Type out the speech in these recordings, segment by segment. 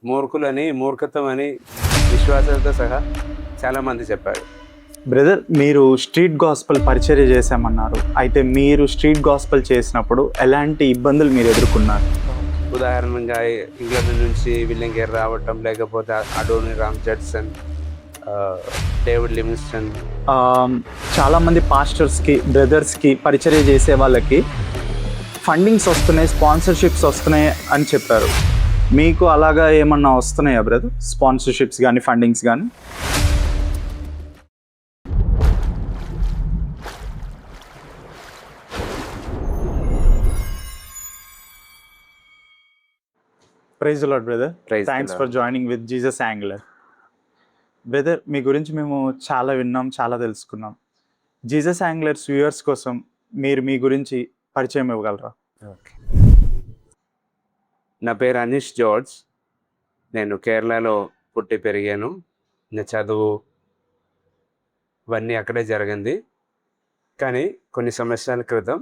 మూర్ఖులని, మూర్ఖత్వం అని విశ్వాసాలతో సహా చాలామంది చెప్పారు. బ్రదర్, మీరు స్ట్రీట్ గాస్పల్ పరిచర్య చేశామన్నారు. అయితే మీరు స్ట్రీట్ గాస్పల్ చేసినప్పుడు ఎలాంటి ఇబ్బందులు మీరు ఎదుర్కొన్నారు? ఉదాహరణగా ఇంగ్లాండ్ నుంచి విలియం కేరీ రావటం, లేకపోతే అడోని రామ్ జడ్సన్, డేవిడ్ లివింగ్స్టన్. చాలామంది పాస్టర్స్కి, బ్రదర్స్కి పరిచర్య చేసే వాళ్ళకి ఫండింగ్స్ వస్తున్నాయి, స్పాన్సర్షిప్స్ వస్తున్నాయి అని చెప్పారు. మీకు అలాగా ఏమన్నా వస్తున్నాయా బ్రదర్? స్పాన్సర్షిప్స్ కానీ ఫండింగ్స్ కానీ? Praise the Lord brother. Praise the thanks Lord. For joining with Jesus angler. Brother, మీ గురించి మేము చాలా విన్నాం, చాలా తెలుసుకున్నాం. జీసస్ యాంగ్లర్స్ వ్యూయర్స్ కోసం మీరు మీ గురించి పరిచయం ఇవ్వగలరా? ఓకే. నా పేరు అనీష్ జార్జ్. నేను కేరళలో పుట్టి పెరిగాను. నా చదువు ఇవన్నీ అక్కడే జరిగింది. కానీ కొన్ని సంవత్సరాల క్రితం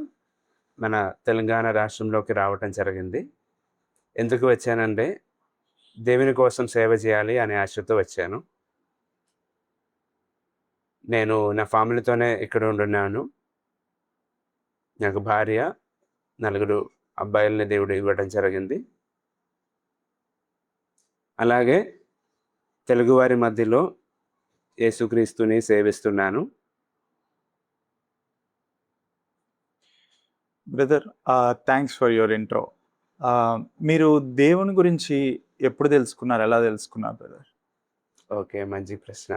మన తెలంగాణ రాష్ట్రంలోకి రావటం జరిగింది. ఎందుకు వచ్చానంటే దేవుని కోసం సేవ చేయాలి అనే ఆశతో వచ్చాను. నేను నా ఫ్యామిలీతోనే ఇక్కడ ఉంటున్నాను. నాకు భార్య, 4 అబ్బాయిల్ని దేవుడు ఇవ్వడం జరిగింది. అలాగే తెలుగువారి మధ్యలో యేసుక్రీస్తుని సేవిస్తున్నాను. Brother, thanks for your intro. మీరు దేవుని గురించి ఎప్పుడు తెలుసుకున్నారు, ఎలా తెలుసుకున్నారు బ్రదర్? ఓకే, మంచి ప్రశ్న.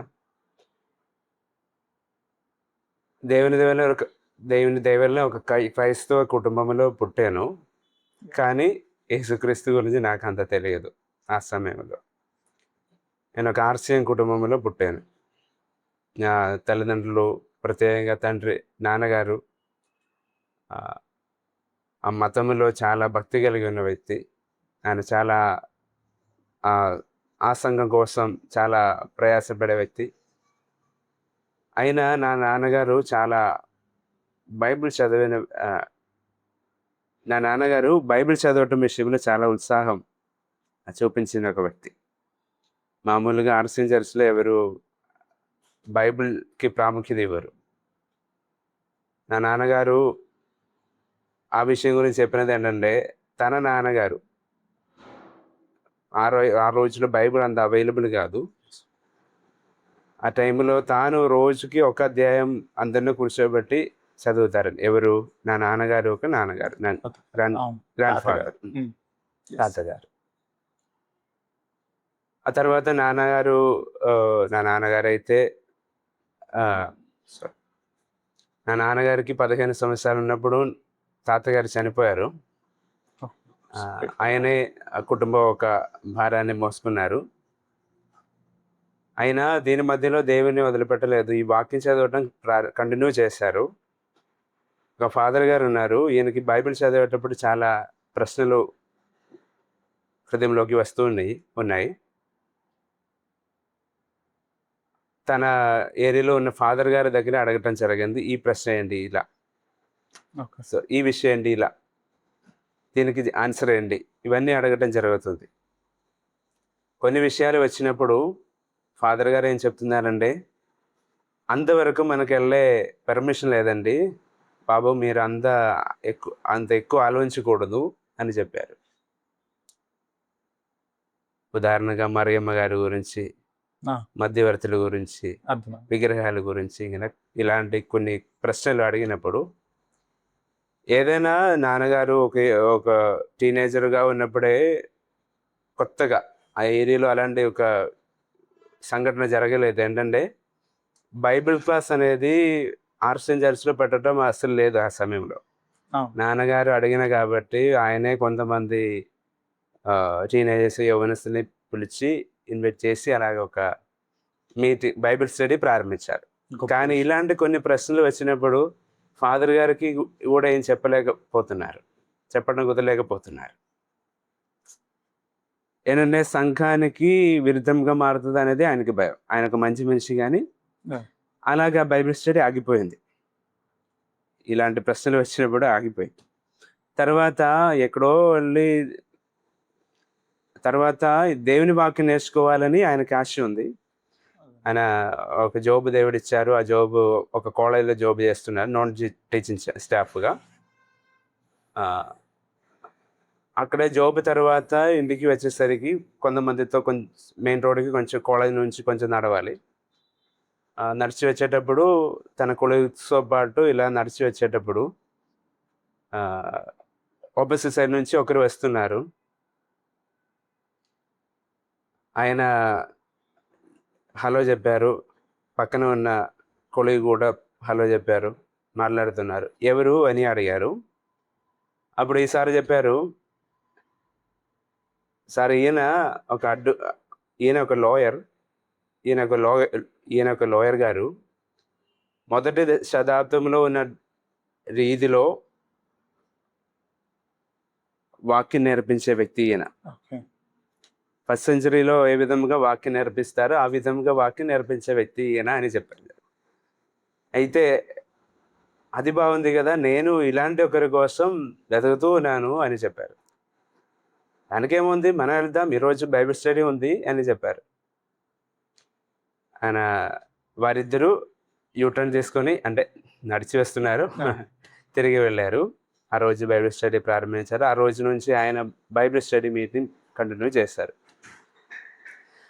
దేవుని దయ వల్ల ఒక క్రైస్తవ కుటుంబంలో పుట్టాను. కానీ యేసుక్రీస్తు గురించి నాకు అంత తెలియదు. ఆ సమయంలో నేను ఒక ఆర్సిఎం కుటుంబంలో పుట్టాను. నా తల్లిదండ్రులు, ప్రత్యేకంగా తండ్రి, నాన్నగారు ఆ మతంలో చాలా భక్తి కలిగి ఉన్న వ్యక్తి. ఆయన చాలా ఆ సంఘం కోసం చాలా ప్రయాసపడే వ్యక్తి. అయినా నా నాన్నగారు చాలా బైబిల్ చదివిన నా నాన్నగారు బైబిల్ చదవటం విషయంలో చాలా ఉత్సాహం చూపించిన ఒక వ్యక్తి. మామూలుగా ఆర్సిఎం చర్చ్లో ఎవరు బైబిల్కి ప్రాముఖ్యత ఇవ్వరు. నా నాన్నగారు ఆ విషయం గురించి చెప్పినది ఏంటంటే, తన నాన్నగారు ఆ రోజులో బైబిల్ అంత అవైలబుల్ కాదు. ఆ టైంలో తాను రోజుకి ఒక అధ్యాయం అందరినీ కూర్చోబెట్టి చదువుతారని. ఎవరు? నా నాన్నగారు ఒక నాన్నగారు, గ్రాండ్ ఫాదర్, తాతగారు. ఆ తర్వాత నా నాన్నగారు అయితే నా నాన్నగారికి 15 సంవత్సరాలు ఉన్నప్పుడు తాతగారు చనిపోయారు. ఆయనే ఆ కుటుంబం ఒక భారాన్ని మోసుకున్నారు. అయినా దీని మధ్యలో దేవుని వదిలిపెట్టలేదు. ఈ వాక్యం చదవటం కంటిన్యూ చేశారు. ఒక ఫాదర్ గారు ఉన్నారు. ఈయనకి బైబిల్ చదివేటప్పుడు చాలా ప్రశ్నలు హృదయంలోకి వస్తూ ఉన్నాయి. తన ఏరియాలో ఉన్న ఫాదర్ గారి దగ్గర అడగటం జరిగింది. ఈ ప్రశ్న ఏంటి ఇలా, సో ఈ విషయం ఏంటి ఇలా, దీనికి ఆన్సర్ ఏంటి, ఇవన్నీ అడగటం జరుగుతుంది. కొన్ని విషయాలు వచ్చినప్పుడు ఫాదర్ గారు ఏం చెప్తున్నారంటే, అంతవరకు మనకు వెళ్ళే పర్మిషన్ లేదండి బాబు, మీరు అంత ఎక్కువ ఆలోచించకూడదు అని చెప్పారు. ఉదాహరణగా మరియమ్మ గారి గురించి, మధ్యవర్తుల గురించి, విగ్రహాల గురించి, ఇలాంటి కొన్ని ప్రశ్నలు అడిగినప్పుడు, ఏదైనా నాన్నగారు ఒక టీనేజర్గా ఉన్నప్పుడే కొత్తగా ఆ ఏరియాలో అలాంటి ఒక సంఘటన జరగలేదు. ఏంటంటే బైబిల్ క్లాస్ అనేది ఆర్సిఎం చర్చ్లో పెట్టడం అసలు లేదు ఆ సమయంలో. నాన్నగారు అడిగిన కాబట్టి ఆయనే కొంతమంది టీనేజర్స్, యవ్వనస్తుల్ని పిలిచి ఇన్వైట్ చేసి అలాగ ఒక బైబిల్ స్టడీ ప్రారంభించారు. కానీ ఇలాంటి కొన్ని ప్రశ్నలు వచ్చినప్పుడు ఫాదర్ గారికి కూడా ఏం చెప్పడం కుదరలేకపోతున్నారు. ఏంటంటే సంఘానికి విరుద్ధంగా మారుతుంది అనేది ఆయనకి భయం. ఆయనకు మంచి మనిషి, కానీ అలాగా బైబిల్ స్టడీ ఆగిపోయింది. ఇలాంటి ప్రశ్నలు వచ్చినప్పుడు ఆగిపోయింది. తర్వాత ఎక్కడో వెళ్ళి తర్వాత దేవుని వాక్యం నేర్చుకోవాలని ఆయనకి ఆశ ఉంది. ఆయన ఒక జాబ్ దేవుడిచ్చారు. ఆ జాబ్ ఒక కాలేజ్‌లో జాబ్ చేస్తున్నారు. నాన్ టీచింగ్ స్టాఫ్‌గా. అక్కడే జాబ్ తర్వాత ఇంటికి వచ్చేసరికి కొంతమందితో మెయిన్ రోడ్‌కి కొంచెం కాలేజ్ నుంచి కొంచెం నడవాలి. నడిచి వచ్చేటప్పుడు తన కొలీగ్స్‌తో పాటు ఇలా నడిచి వచ్చేటప్పుడు ఆపోజిట్ సైడ్ నుంచి ఒకరు వస్తున్నారు. ఆయన హలో చెప్పారు. పక్కన ఉన్న కొలీగ్ కూడా హలో చెప్పారు. మాట్లాడుతున్నారు. ఎవరు అని అడిగారు. అప్పుడు ఈ సార్ చెప్పారు, సార్ ఈయన ఒక లాయర్. ఈయన ఒక లాయర్ గారు. మొదటి శతాబ్దంలో ఉన్న రీతిలో వాక్యం నేర్పించే వ్యక్తి ఈయన. ఓకే. ఫస్ట్ సెంచరీలో ఏ విధంగా వాక్యం నేర్పిస్తారో ఆ విధంగా వాక్యం నేర్పించే వ్యక్తి ఈయన అని చెప్పారు. అయితే అది బాగుంది కదా, నేను ఇలాంటి ఒకరి కోసం వెతుకుతూ ఉన్నాను అని చెప్పారు. దానికేముంది, మనం వెళ్దాం, ఈరోజు బైబిల్ స్టడీ ఉంది అని చెప్పారు. ఆయన వారిద్దరూ యూటర్న్ తీసుకొని అంటే నడిచి వస్తున్నారు. తిరిగి వెళ్ళారు. ఆ రోజు బైబిల్ స్టడీ ప్రారంభించారు. ఆ రోజు నుంచి ఆయన బైబిల్ స్టడీ మీటింగ్ కంటిన్యూ చేశారు.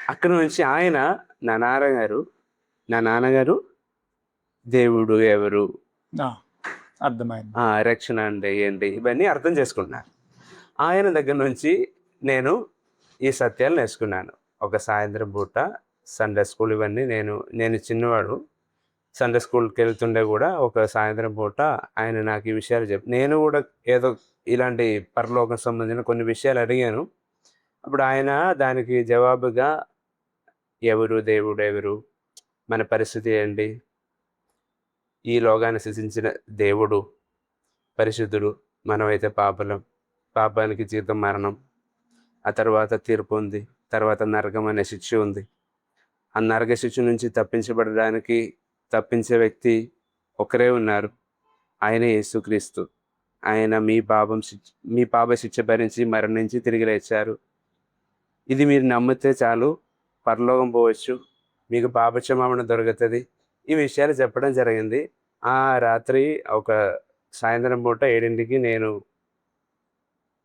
అక్కడ నుంచి ఆయన నా నాన్నగారు దేవుడు ఎవరు, అర్థమైంది. రక్షణ అంటే ఏంటి, ఇవన్నీ అర్థం చేసుకుంటున్నారు. ఆయన దగ్గర నుంచి నేను ఈ సత్యాలు నేర్చుకున్నాను. ఒక సాయంత్రం పూట సండే స్కూల్ ఇవన్నీ నేను చిన్నవాడు సండే స్కూల్కి వెళ్తుండే కూడా ఒక సాయంత్రం పూట ఆయన నాకు ఈ విషయాలు నేను కూడా ఏదో ఇలాంటి పరలోకం సంబంధించిన కొన్ని విషయాలు అడిగాను. అప్పుడు ఆయన దానికి జవాబుగా దేవుడు ఎవరు, మన పరిస్థితి ఏంటి, ఈ లోకాన్ని సృష్టించిన దేవుడు పరిశుద్ధుడు, మనమైతే పాపానికి జీతం మరణం, ఆ తర్వాత తీర్పు ఉంది, తర్వాత నరకం అనే శిక్ష ఉంది. ఆ నరక శిక్ష నుంచి తప్పించే వ్యక్తి ఒకరే ఉన్నారు, ఆయనే యేసుక్రీస్తు. ఆయన మీ పాప శిక్ష భరించి మరణించి తిరిగి లేచారు. ఇది మీరు నమ్మితే చాలు, పరలోకం పోవచ్చు, మీకు పాప క్షమాపణ దొరుకుతుంది. ఈ విషయాలు చెప్పడం జరిగింది. ఆ రాత్రి ఒక సాయంత్రం పూట 7ంటికి నేను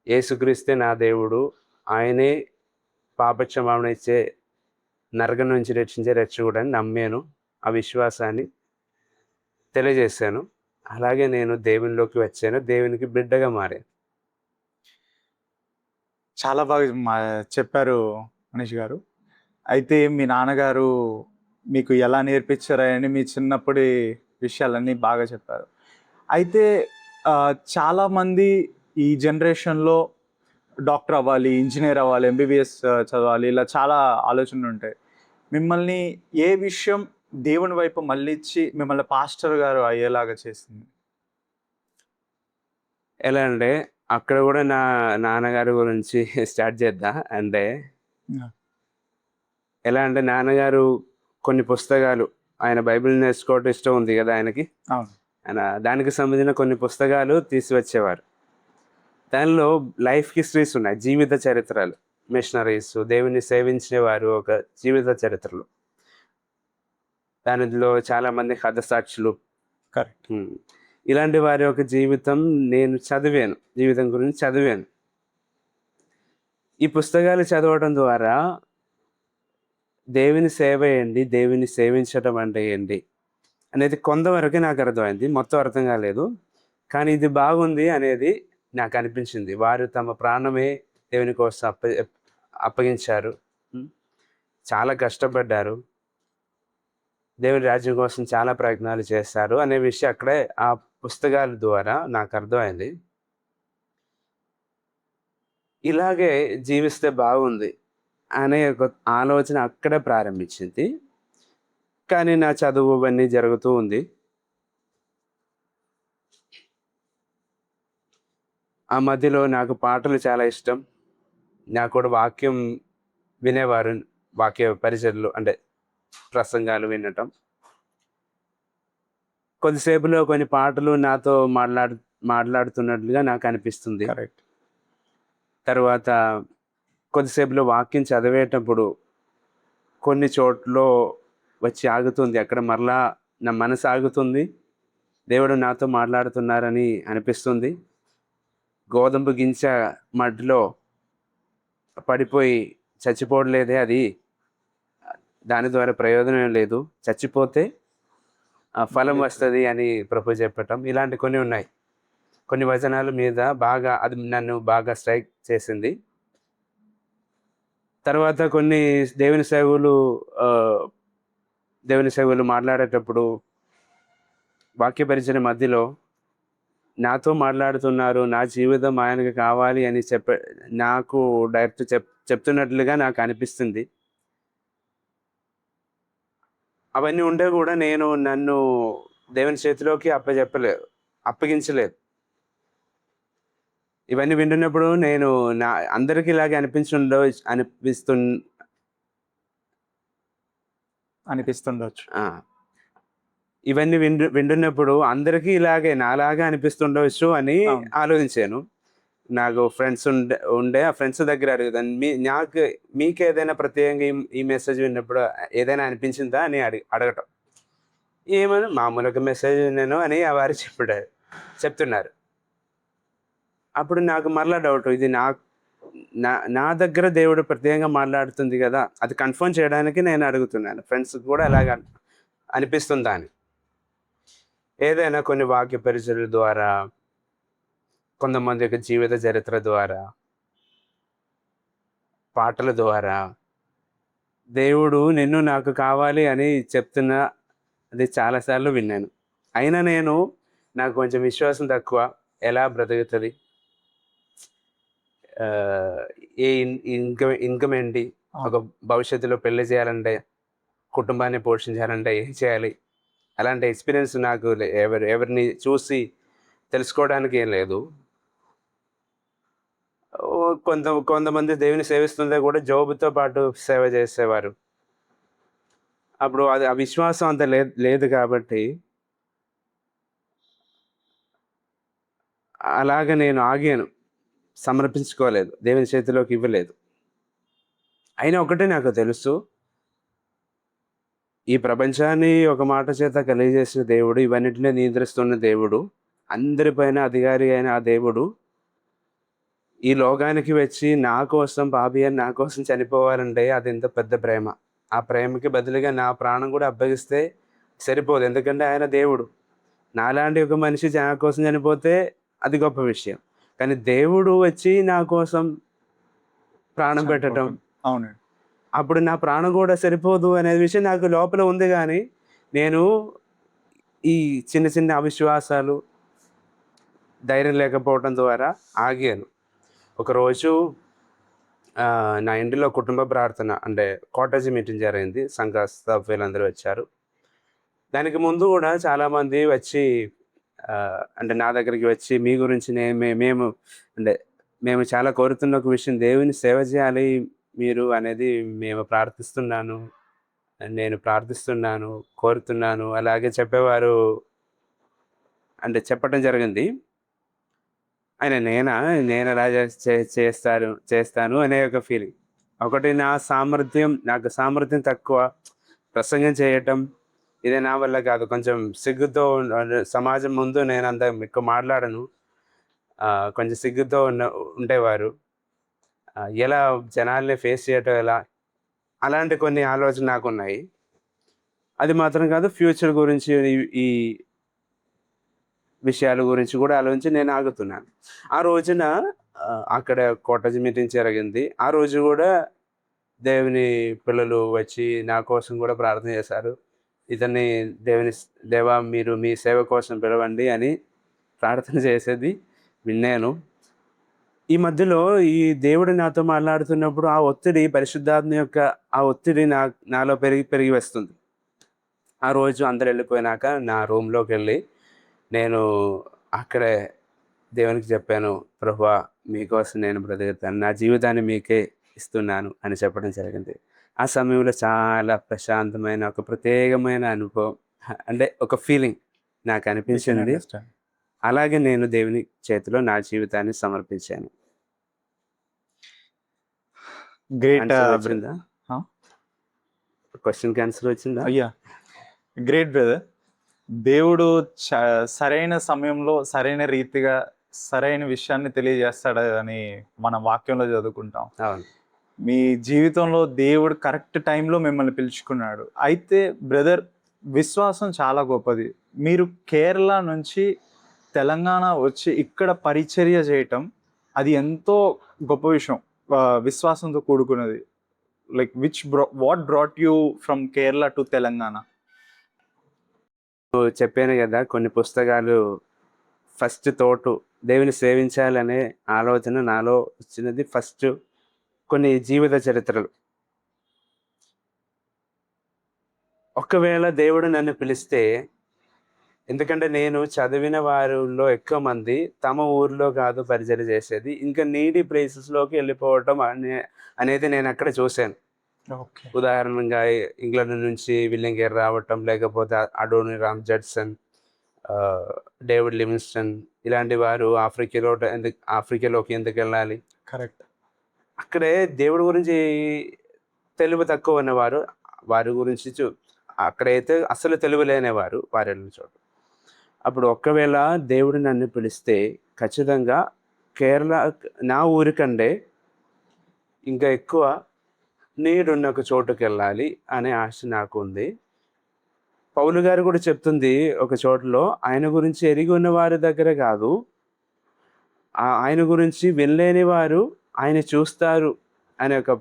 యేసుక్రీస్తే నా దేవుడు, ఆయనే పాప క్షమాపణ ఇచ్చే, నరకం నుంచి రక్షించే రక్షకుడని నమ్మాను. ఆ విశ్వాసాన్ని తెలియజేశాను. అలాగే నేను దేవునిలోకి వచ్చాను, దేవునికి బిడ్డగా మారాను. చాలా బాగా చెప్పారు మనీష్ గారు. అయితే మీ నాన్నగారు మీకు ఎలా నేర్పించారని మీ చిన్నప్పటి విషయాలన్నీ బాగా చెప్పారు. అయితే చాలామంది ఈ జనరేషన్లో డాక్టర్ అవ్వాలి, ఇంజనీర్ అవ్వాలి, ఎంబీబీఎస్ చదవాలి, ఇలా చాలా ఆలోచనలు ఉంటాయి. మిమ్మల్ని ఏ విషయం దేవుని వైపు మళ్ళించి మిమ్మల్ని పాస్టర్ గారు అయ్యేలాగా చేసింది? ఎలా అంటే అక్కడ కూడా నా నాన్నగారి గురించి స్టార్ట్ చేద్దా అంటే, ఎలా అంటే నాన్నగారు కొన్ని పుస్తకాలు, ఆయన బైబిల్ నేర్చుకోవటం ఇష్టం ఉంది కదా ఆయనకి. ఆయన దానికి సంబంధించిన కొన్ని పుస్తకాలు తీసుకొచ్చేవారు. దానిలో లైఫ్ హిస్టరీస్ ఉన్నాయి, జీవిత చరిత్రలు, మిషనరీస్, దేవుని సేవించేవారు ఒక జీవిత చరిత్రలు. దానిలో చాలామంది హతసాక్షులు, కరెక్ట్, ఇలాంటి వారి యొక్క జీవితం నేను చదివాను, జీవితం గురించి చదివాను. ఈ పుస్తకాలు చదవడం ద్వారా దేవుని సేవ ఏంటి, దేవుని సేవించడం అంటే ఏంటి అనేది కొంతవరకు నాకు అర్థమైంది. మొత్తం అర్థం కాలేదు, కానీ ఇది బాగుంది అనేది నాకు అనిపించింది. వారు తమ ప్రాణమే దేవుని కోసం అప్పగించారు, చాలా కష్టపడ్డారు, దేవుని రాజ్యం కోసం చాలా ప్రయత్నాలు చేస్తారు అనే విషయం అక్కడే ఆ పుస్తకాల ద్వారా నాకు అర్థమైంది. ఇలాగే జీవిస్తే బాగుంది అనే ఒక ఆలోచన అక్కడే ప్రారంభించింది. కానీ నా చదువు అవన్నీ జరుగుతూ ఉంది. ఆ మధ్యలో నాకు పాటలు చాలా ఇష్టం. నాకు కూడా వాక్యం వినేవారు, వాక్య పరిచర్లు అంటే ప్రసంగాలు వినటం. కొద్దిసేపులో కొన్ని పాటలు నాతో మాట్లాడుతున్నట్లుగా నాకు అనిపిస్తుంది. కరెక్ట్. తర్వాత కొద్దిసేపులో వాక్యం చదివేటప్పుడు కొన్ని చోట్ల వచ్చి ఆగుతుంది. అక్కడ మరలా నా మనసు ఆగుతుంది. దేవుడు నాతో మాట్లాడుతున్నారని అనిపిస్తుంది. గోధుమ గింజ మట్టిలో పడిపోయి చచ్చిపోవట్లేదే, అది దాని ద్వారా ప్రయోజనం లేదు, చచ్చిపోతే ఫలం వస్తుంది అని ప్రభు చెప్పటం, ఇలాంటి కొన్ని ఉన్నాయి. కొన్ని వచనాల మీద బాగా అది నన్ను బాగా స్ట్రైక్ చేసింది. తర్వాత కొన్ని దేవుని సేవకులు మాట్లాడేటప్పుడు వాక్య పరిచయం మధ్యలో నాతో మాట్లాడుతున్నారు, నా జీవితం ఆయనకు కావాలి అని నాకు డైరెక్ట్ చెప్తున్నట్లుగా నాకు అనిపిస్తుంది. అవన్నీ ఉండే కూడా నేను నన్ను దేవుని చేతిలోకి అప్పగించలేదు. ఇవన్నీ వింటున్నప్పుడు నేను అందరికీ ఇలాగే అనిపిస్తుండొచ్చు. ఇవన్నీ వింటున్నప్పుడు అందరికీ ఇలాగే నాలాగా అనిపిస్తుండవచ్చు అని అవును. ఆలోచించాను. నాకు ఫ్రెండ్స్ ఉండే ఆ ఫ్రెండ్స్ దగ్గర అడుగుతాను, మీకు ఏదైనా ప్రత్యేకంగా ఈ మెసేజ్ విన్నప్పుడు ఏదైనా అనిపించిందా అని అడగటం. ఏమని మామూలుగా మెసేజ్ విన్నాను అని వారు చెప్తున్నారు. అప్పుడు నాకు మరలా డౌట్, ఇది నా దగ్గర దేవుడు ప్రత్యేకంగా మాట్లాడుతుంది కదా, అది కన్ఫర్మ్ చేయడానికి నేను అడుగుతున్నాను, ఫ్రెండ్స్ కూడా అలాగ అనిపిస్తుందా అని. ఏదైనా కొన్ని వాక్య పరిచయాల ద్వారా, కొంతమంది యొక్క జీవిత చరిత్ర ద్వారా, పాటల ద్వారా దేవుడు నిన్ను నాకు కావాలి అని అది చాలాసార్లు విన్నాను. అయినా నాకు కొంచెం విశ్వాసం తక్కువ. ఎలా బ్రతుకుతుంది, ఏ ఇన్కమ్ ఏంటి, ఒక భవిష్యత్తులో పెళ్లి చేయాలంటే, కుటుంబాన్ని పోషించాలంటే ఏం చేయాలి, అలాంటి ఎక్స్పీరియన్స్ నాకు ఎవరిని చూసి తెలుసుకోవడానికి ఏం లేదు. కొంతమంది దేవుని సేవిస్తుందే కూడా జోబుతో పాటు సేవ చేసేవారు. అప్పుడు అది ఆ విశ్వాసం అంత లేదు కాబట్టి అలాగ నేను ఆగాను, సమర్పించుకోలేదు, దేవుని చేతిలోకి ఇవ్వలేదు. అయినా ఒకటే నాకు తెలుసు, ఈ ప్రపంచాన్ని ఒక మాట చేత కలిగజేసిన దేవుడు, ఇవన్నిటిని నియంత్రిస్తున్న దేవుడు, అందరిపైన అధికారి అయిన ఆ దేవుడు ఈ లోకానికి వచ్చి నా కోసం, పాపి అని నా కోసం చనిపోవాలంటే అది ఎంత పెద్ద ప్రేమ. ఆ ప్రేమకి బదులుగా నా ప్రాణం కూడా అప్పగిస్తే సరిపోదు, ఎందుకంటే ఆయన దేవుడు. నాలాంటి ఒక మనిషి నా కోసం చనిపోతే అది గొప్ప విషయం. కానీ దేవుడు వచ్చి నా కోసం ప్రాణం పెట్టడం, అవునండి, అప్పుడు నా ప్రాణం కూడా సరిపోదు అనే విషయం నాకు లోపల ఉంది. కానీ నేను ఈ చిన్న చిన్న అవిశ్వాసాలు, ధైర్యం లేకపోవడం ద్వారా ఆగాను. ఒకరోజు నా ఇంటిలో కుటుంబ ప్రార్థన అంటే కాటేజ్ మీటింగ్ జరిగింది. సంఘ సభ్యులందరూ వచ్చారు. దానికి ముందు కూడా చాలామంది వచ్చి అంటే నా దగ్గరికి వచ్చి మీ గురించి మేము చాలా కోరుతున్న ఒక విషయం, దేవుని సేవ చేయాలి మీరు అనేది నేను ప్రార్థిస్తున్నాను, కోరుతున్నాను అలాగే చెప్పేవారు. అంటే చెప్పడం జరిగింది. ఆయన నేను ఎలా చేస్తాను అనే ఒక ఫీలింగ్. ఒకటి నాకు సామర్థ్యం తక్కువ, ప్రసంగం చేయటం ఇదే నా వల్ల కాదు. కొంచెం సిగ్గుతో సమాజం ముందు నేను అంత ఎక్కువ మాట్లాడను. కొంచెం సిగ్గుతో ఉండేవారు. ఎలా జనాల్ని ఫేస్ చేయటం ఎలా, అలాంటి కొన్ని ఆలోచన నాకున్నాయి. అది మాత్రం కాదు, ఫ్యూచర్ గురించి ఈ విషయాల గురించి కూడా ఆలోచించి నేను ఆగుతున్నాను. ఆ రోజున అక్కడ కాటేజ్ మీటింగ్ జరిగింది. ఆ రోజు కూడా దేవుని పిల్లలు వచ్చి నా కోసం కూడా ప్రార్థన చేశారు. ఇతన్ని దేవా మీరు మీ సేవ కోసం పిలవండి అని ప్రార్థన చేసేది విన్నాను. ఈ మధ్యలో ఈ దేవుడు నాతో మాట్లాడుతున్నప్పుడు ఆ ఒత్తిడి, పరిశుద్ధాత్మ యొక్క ఆ ఒత్తిడి నాలో పెరిగి వస్తుంది. ఆ రోజు అందరు వెళ్ళిపోయినాక నా రూమ్లోకి వెళ్ళి నేను అక్కడే దేవునికి చెప్పాను, ప్రభువా మీకోసం నేను బ్రతుకుతాను, నా జీవితాన్ని మీకే ఇస్తున్నాను అని చెప్పడం జరిగింది. ఆ సమయంలో చాలా ప్రశాంతమైన ఒక ప్రత్యేకమైన అనుభవం, అంటే ఒక ఫీలింగ్ నాకు అనిపించింది. అలాగే నేను దేవుని చేతిలో నా జీవితాన్ని సమర్పించాను. గ్రేట్ వచ్చిందా? క్వశ్చన్కి ఆన్సర్ వచ్చిందా? అయ్యా, గ్రేట్ బ్రదర్. దేవుడు సరైన సమయంలో సరైన రీతిగా సరైన విషయాన్ని తెలియజేస్తాడు అని మన వాక్యంలో చదువుకుంటాం. అవును. మీ జీవితంలో దేవుడు కరెక్ట్ టైంలో మిమ్మల్ని పిలుచుకున్నాడు. అయితే బ్రదర్, విశ్వాసం చాలా గొప్పది. మీరు కేరళ నుంచి తెలంగాణ వచ్చి ఇక్కడ పరిచర్య చేయటం అది ఎంతో గొప్ప విషయం, విశ్వాసంతో కూడుకున్నది. Like what brought you from Kerala to Telangana? చెప్పాను కదా, కొన్ని పుస్తకాలు ఫస్ట్ తోటు దేవుని సేవించాలనే ఆలోచన నాలో వచ్చినది. ఫస్ట్ కొన్ని జీవిత చరిత్రలు. ఒకవేళ దేవుడు నన్ను పిలిస్తే, ఎందుకంటే నేను చదివిన వారిలో ఎక్కువ మంది తమ ఊర్లో కాదు పరిచయం చేసేది, ఇంకా నీడీ ప్లేసెస్లోకి వెళ్ళిపోవటం అనేది నేను అక్కడ చూశాను. ఉదాహరణగా ఇంగ్లాండ్ నుంచి విలియం కేర్ రావటం, లేకపోతే అడోని రామ్ జడ్సన్, డేవిడ్ లివింగ్స్టన్, ఇలాంటి వారు ఆఫ్రికాలోకి ఎందుకు వెళ్ళాలి? కరెక్ట్. అక్కడే దేవుడి గురించి తెలివి తక్కువ ఉన్నవారు, వారి గురించి అక్కడైతే అసలు తెలివి లేనివారు వారు వెళ్ళిన చోటు. అప్పుడు ఒకవేళ దేవుడు నన్ను పిలిస్తే ఖచ్చితంగా కేరళ, నా ఊరికంటే ఇంకా ఎక్కువ నీడున్న ఒక చోటుకి వెళ్ళాలి అనే ఆశ నాకు ఉంది. పౌలు గారు కూడా చెప్తుంది ఒక చోటులో, ఆయన గురించి ఎరిగి ఉన్న వారి దగ్గర కాదు, ఆయన గురించి వెళ్ళలేని వారు ఆయన చూస్తారు అనే ఒక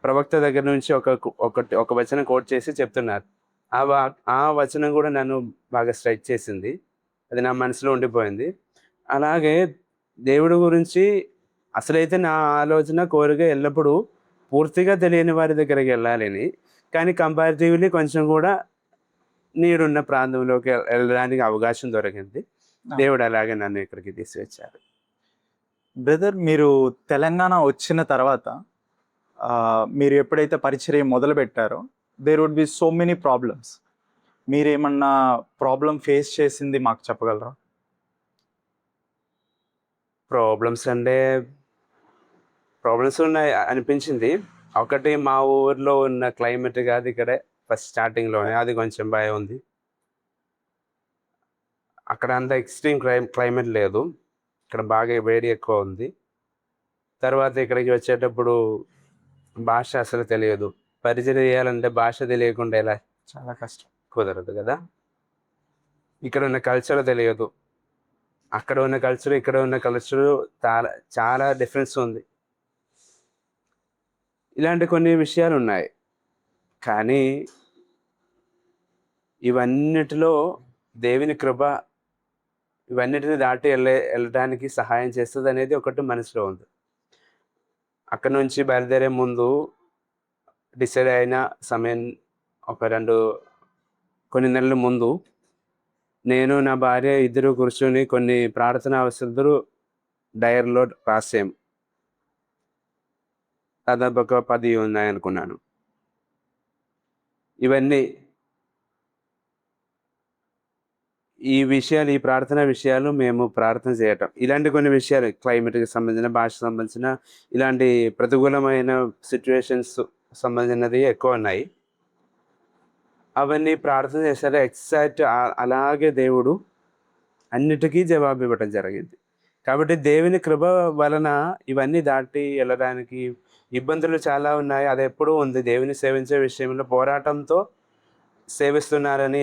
ప్రవక్త దగ్గర నుంచి ఒక వచనం కోట్ చేసి చెప్తున్నారు. ఆ వచనం కూడా నన్ను బాగా స్ట్రైక్ చేసింది, అది నా మనసులో ఉండిపోయింది. అలాగే దేవుడి గురించి అసలైతే నా ఆలోచన కోరిక ఎల్లప్పుడూ పూర్తిగా తెలియని వారి దగ్గరికి వెళ్ళాలని, కానీ కంపారిటివ్లీ కొంచెం కూడా నీడున్న ప్రాంతంలోకి వెళ్ళడానికి అవకాశం దొరికింది. దేవుడు అలాగే నన్ను ఇక్కడికి తీసుకొచ్చారు. బ్రదర్, మీరు తెలంగాణ వచ్చిన తర్వాత మీరు ఎప్పుడైతే పరిచర్య మొదలు పెట్టారో, there would be so many problems. మీరేమన్నా ప్రాబ్లం ఫేస్ చేసింది మాకు చెప్పగలరా? ప్రాబ్లమ్స్ ఉన్నాయి అనిపించింది. ఒకటి, మా ఊర్లో ఉన్న క్లైమేట్ కాదు ఇక్కడే, ఫస్ట్ స్టార్టింగ్లోనే అది కొంచెం భయం ఉంది. అక్కడ అంత ఎక్స్ట్రీమ్ క్లైమేట్ లేదు, ఇక్కడ బాగా వేడి ఎక్కువ ఉంది. తర్వాత ఇక్కడికి వచ్చేటప్పుడు భాష అసలు తెలియదు. పరిచయం చేయాలంటే భాష తెలియకుండా ఎలా? చాలా కష్టం, కుదరదు కదా. ఇక్కడ ఉన్న కల్చర్ తెలియదు, అక్కడ ఉన్న కల్చర్ ఇక్కడ ఉన్న కల్చరు చాలా చాలా డిఫరెన్స్ ఉంది. ఇలాంటి కొన్ని విషయాలు ఉన్నాయి. కానీ ఇవన్నిటిలో దేవుని కృప ఇవన్నిటిని దాటి వెళ్ళడానికి సహాయం చేస్తుంది అనేది ఒకటి మనసులో ఉంది. అక్కడ నుంచి బయలుదేరే ముందు డిసైడ్ అయిన సమయం కొన్ని నెలల ముందు నేను నా భార్య ఇద్దరు కూర్చొని కొన్ని ప్రార్థనా అవసరాలు డైరీలో రాసాం. దాదాపు ఒక 10 ఉన్నాయనుకున్నాను. ఈ ప్రార్థన విషయాలు మేము ప్రార్థన చేయటం, ఇలాంటి కొన్ని విషయాలు క్లైమేట్కి సంబంధించిన, భాషకు సంబంధించిన, ఇలాంటి ప్రతికూలమైన సిచ్యువేషన్స్ సంబంధించినది ఎక్కువ ఉన్నాయి. అవన్నీ ప్రార్థన చేశారు. ఎగ్జాక్ట్ అలాగే దేవుడు అన్నిటికీ జవాబు ఇవ్వటం జరిగింది. కాబట్టి దేవుని కృప వలన ఇవన్నీ దాటి వెళ్ళడానికి ఇబ్బందులు చాలా ఉన్నాయి. అది ఎప్పుడూ ఉంది. దేవుని సేవించే విషయంలో పోరాటంతో సేవిస్తున్నారని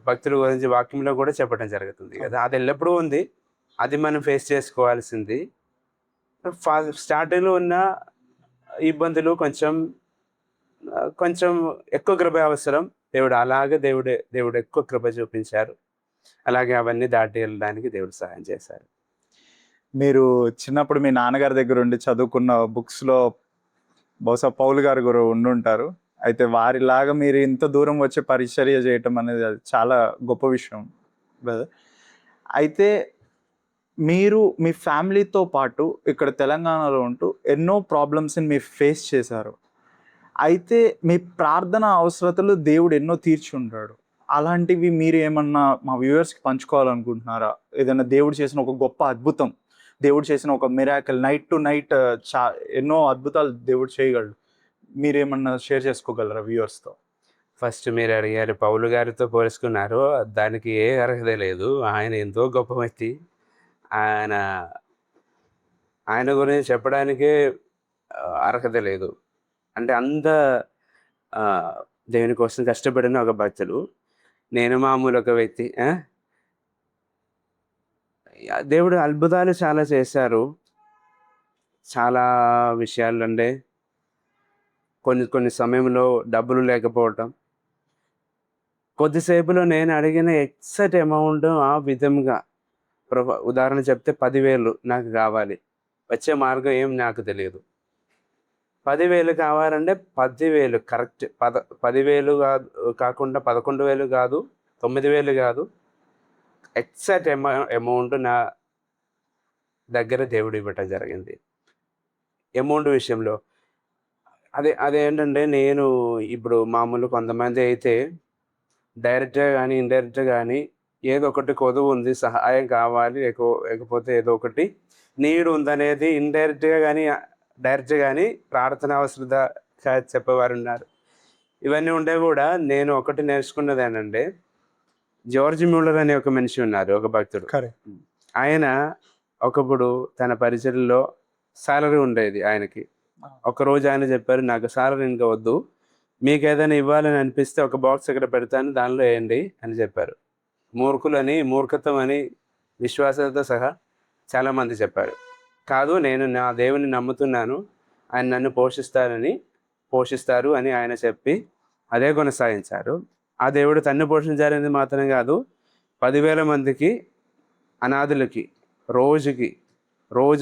భక్తుల గురించి వాక్యంలో కూడా చెప్పడం జరుగుతుంది కదా. అది ఎల్లప్పుడూ ఉంది, అది మనం ఫేస్ చేసుకోవాల్సింది. స్టార్టింగ్లో ఉన్న ఇబ్బందులు కొంచెం ఎక్కువ కృప అవసరం. దేవుడు ఎక్కువ కృప చూపించారు. అలాగే అవన్నీ దాటి వెళ్ళడానికి దేవుడు సహాయం చేశారు. మీరు చిన్నప్పుడు మీ నాన్నగారి దగ్గర ఉండి చదువుకున్న బుక్స్లో బహుశా పౌలు గారు కూడా ఉండుంటారు. అయితే వారిలాగా మీరు ఇంత దూరం వచ్చి పరిచర్య చేయటం అనేది అది చాలా గొప్ప విషయం బ్రదర్. అయితే మీరు మీ ఫ్యామిలీతో పాటు ఇక్కడ తెలంగాణలో ఉంటూ ఎన్నో ప్రాబ్లమ్స్ని మీరు ఫేస్ చేశారు. అయితే మీ ప్రార్థన అవసరతలు దేవుడు ఎన్నో తీర్చి ఉంటాడు. అలాంటివి మీరు ఏమన్నా మా వ్యూవర్స్కి పంచుకోవాలనుకుంటున్నారా? ఏదైనా దేవుడు చేసిన ఒక గొప్ప అద్భుతం, దేవుడు చేసిన ఒక మిరాకిల్ నైట్ టు నైట్ ఎన్నో అద్భుతాలు దేవుడు చేయగలడు. మీరేమన్నా షేర్ చేసుకోగలరా వ్యూవర్స్తో? ఫస్ట్ మీరు అడిగారు పౌలు గారితో పోల్చుకున్నారు. దానికి ఏ అర్హత లేదు. ఆయన ఎంతో గొప్ప వ్యక్తి. ఆయన ఆయన గురించి చెప్పడానికే అర్హత లేదు. అంటే అంత దేవుని కోసం కష్టపడిన ఒక భక్తుడు. నేను మామూలు ఒక వ్యక్తి. దేవుడు అద్భుతాలు చాలా చేశారు. చాలా విషయాలంటే కొన్ని సమయంలో డబ్బులు లేకపోవటం, కొద్దిసేపులో నేను అడిగిన ఎగ్జాక్ట్ అమౌంట్ ఆ విధంగా ఉదాహరణ చెప్తే 10,000 నాకు కావాలి, వచ్చే మార్గం ఏం నాకు తెలియదు. 10,000 కావాలంటే 10,000 కరెక్ట్ 10,000 కాకుండా 11,000 కాదు, 9,000 కాదు, ఎగ్జాక్ట్ అమౌంట్ నా దగ్గర దేవుడు ఇవ్వటం జరిగింది. అమౌంట్ విషయంలో అదేంటంటే నేను ఇప్పుడు మామూలు కొంతమంది అయితే డైరెక్ట్గా కానీ ఇండైరెక్ట్గా కానీ ఏదో ఒకటి కొదువు ఉంది, సహాయం కావాలి, లేకపోతే ఏదో ఒకటి నీడు ఉందనేది ఇండైరెక్ట్గా కానీ డైరెక్ట్గా కానీ ప్రార్థన అవసరత చెప్పేవారు ఉన్నారు. ఇవన్నీ ఉండే కూడా నేను ఒకటి నేర్చుకున్నది ఏంటంటే, జార్జ్ మ్యూలర్ అనే ఒక మనిషి ఉన్నారు, ఒక భక్తుడు. ఆయన ఒకప్పుడు తన పరిచర్లో సాలరీ ఉండేది ఆయనకి. ఒకరోజు ఆయన చెప్పారు, నాకు సాలరీ ఇంకా వద్దు, మీకు ఏదైనా ఇవ్వాలని అనిపిస్తే ఒక బాక్స్ ఇక్కడ పెడతాను, దానిలో వేయండి అని చెప్పారు. మూర్ఖులని, మూర్ఖత్వం అని విశ్వాసంతో సహా చాలామంది చెప్పారు. కాదు, నేను నా దేవుని నమ్ముతున్నాను, ఆయన నన్ను పోషిస్తారు అని ఆయన చెప్పి అదే కొనసాగించారు. ఆ దేవుడు తన్ను పోషించారనేది మాత్రం కాదు, 10,000 మందికి అనాథులకి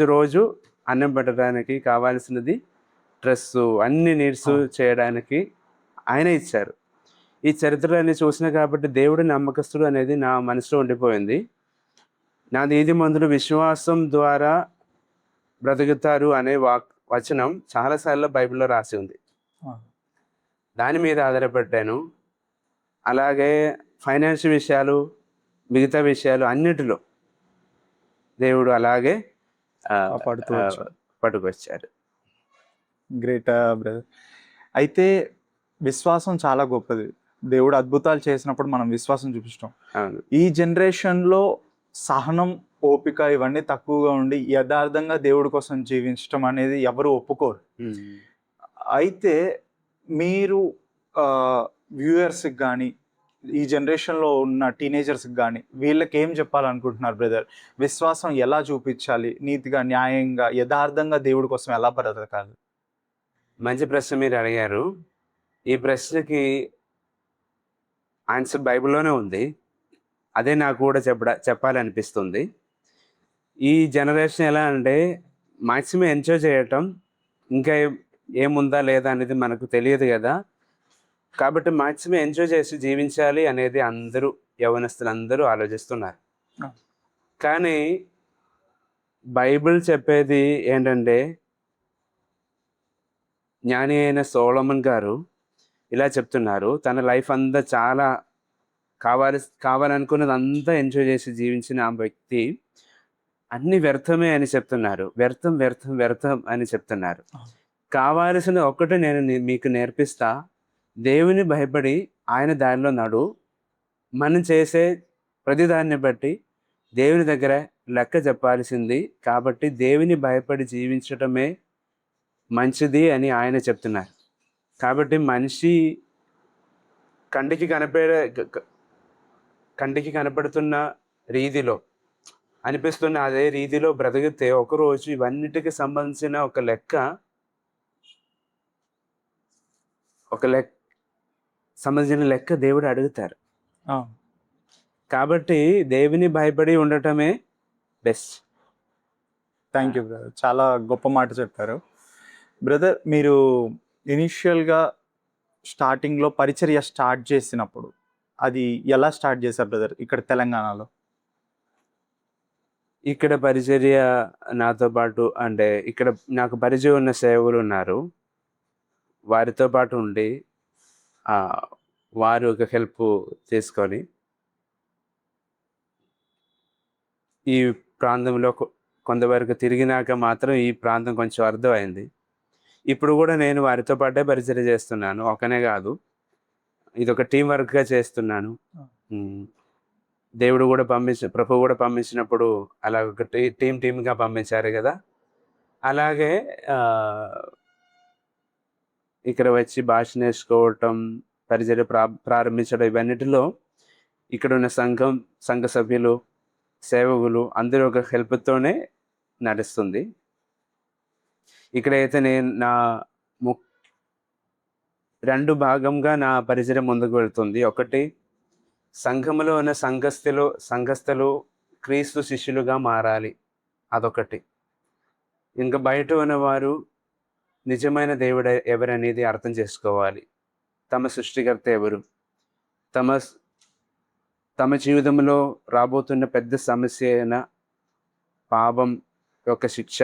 రోజు అన్నం పెట్టడానికి కావాల్సినది, డ్రెస్సు, అన్ని నీడ్స్ చేయడానికి ఆయన ఇచ్చారు. ఈ చరిత్రలన్నీ చూసిన కాబట్టి దేవుడు నమ్మకస్తుడు అనేది నా మనసులో ఉండిపోయింది. నా నీతిమంతుడు విశ్వాసం ద్వారా బ్రతుకుతారు అనే వచనం చాలాసార్లు బైబిల్లో రాసి ఉంది. దాని మీద ఆధారపడ్డాను. అలాగే ఫైనాన్షియల్ విషయాలు, మిగతా విషయాలు అన్నిటిలో దేవుడు అలాగే పట్టుకొచ్చారు. Great brother. అయితే విశ్వాసం చాలా గొప్పది. దేవుడు అద్భుతాలు చేసినప్పుడు మనం విశ్వాసం చూపిస్తాం. ఈ జనరేషన్లో సహనం, ఓపిక ఇవన్నీ తక్కువగా ఉండి యథార్థంగా దేవుడి కోసం జీవించడం అనేది ఎవరు ఒప్పుకోరు. అయితే మీరు వ్యూయర్స్కి కానీ, ఈ జనరేషన్లో ఉన్న టీనేజర్స్కి కానీ వీళ్ళకి ఏం చెప్పాలనుకుంటున్నారు బ్రదర్? విశ్వాసం ఎలా చూపించాలి, నీతిగా, న్యాయంగా, యథార్థంగా దేవుడి కోసం ఎలా బ్రతకాలి? మంచి ప్రశ్న మీరు అడిగారు. ఈ ప్రశ్నకి ఆన్సర్ బైబిల్లోనే ఉంది. అదే నాకు కూడా చెప్పాలనిపిస్తుంది. ఈ జనరేషన్ ఎలా అంటే మాక్సిమం ఎంజాయ్ చేయటం, ఇంకా ఏముందా లేదా అనేది మనకు తెలియదు కదా. కాబట్టి మాక్సిమం ఎంజాయ్ చేసి జీవించాలి అనేది యవనస్తులందరూ ఆలోచిస్తున్నారు. కానీ బైబిల్ చెప్పేది ఏంటంటే, జ్ఞాని అయిన సోలొమన్ గారు ఇలా చెప్తున్నారు, తన లైఫ్ అంతా చాలా కావాలనుకున్నది అంతా ఎంజాయ్ చేసి జీవించిన ఆ వ్యక్తి అన్ని వ్యర్థమే అని చెప్తున్నారు. వ్యర్థం అని చెప్తున్నారు. కావాల్సిన ఒక్కటే నేను మీకు నేర్పిస్తా, దేవుని భయపడి ఆయన దారిలో నడు. మనం చేసే ప్రతిదాన్ని బట్టి దేవుని దగ్గర లెక్క చెప్పాల్సింది. కాబట్టి దేవుని భయపడి జీవించటమే మంచిది అని ఆయన చెప్తున్నారు. కాబట్టి మనిషి కంటికి కనపడుతున్న రీతిలో అనిపిస్తున్న అదే రీతిలో బ్రతికితే ఒకరోజు ఇవన్నిటికి సంబంధించిన ఒక లెక్క సంబంధించిన లెక్క దేవుడు అడుగుతారు. కాబట్టి దేవుని భయపడి ఉండటమే బెస్ట్. థ్యాంక్ యూ బ్రదర్, చాలా గొప్ప మాట చెప్పారు. బ్రదర్, మీరు ఇనిషియల్గా స్టార్టింగ్లో పరిచర్య స్టార్ట్ చేసినప్పుడు అది ఎలా స్టార్ట్ చేశారు బ్రదర్ ఇక్కడ తెలంగాణలో? ఇక్కడ పరిచర్య నాతో పాటు అంటే ఇక్కడ నాకు పరిచయం ఉన్న సేవకులు ఉన్నారు, వారితో పాటు ఉండి వారు ఒక హెల్ప్ తీసుకొని ఈ ప్రాంతంలో కొంతవరకు తిరిగినాక మాత్రం ఈ ప్రాంతం కొంచెం అర్థమైంది. ఇప్పుడు కూడా నేను వారితో పాటే పరిచర్య చేస్తున్నాను. ఒకనే కాదు, ఇదొక టీం వర్క్గా చేస్తున్నాను. దేవుడు కూడా ప్రభు కూడా పంపించినప్పుడు అలా ఒక టీమ్గా పంపించారు కదా. అలాగే ఇక్కడ వచ్చి భాష నేర్చుకోవటం, పరిచర్య ప్రారంభించడం, ఇవన్నిటిలో ఇక్కడ ఉన్న సంఘ సభ్యులు, సేవకులు అందరూ ఒక హెల్ప్తోనే నడుస్తుంది. ఇక్కడైతే నేను రెండు భాగంగా నా పరిచర్య ముందుకు వెళ్తుంది. ఒకటి, సంఘములో ఉన్న సంఘస్థులు క్రీస్తు శిష్యులుగా మారాలి, అదొకటి. ఇంకా బయట ఉన్నవారు నిజమైన దేవుడు ఎవరనేది అర్థం చేసుకోవాలి. తమ సృష్టికర్త ఎవరు, తమ జీవితంలో రాబోతున్న పెద్ద సమస్య అయిన పాపం యొక్క శిక్ష,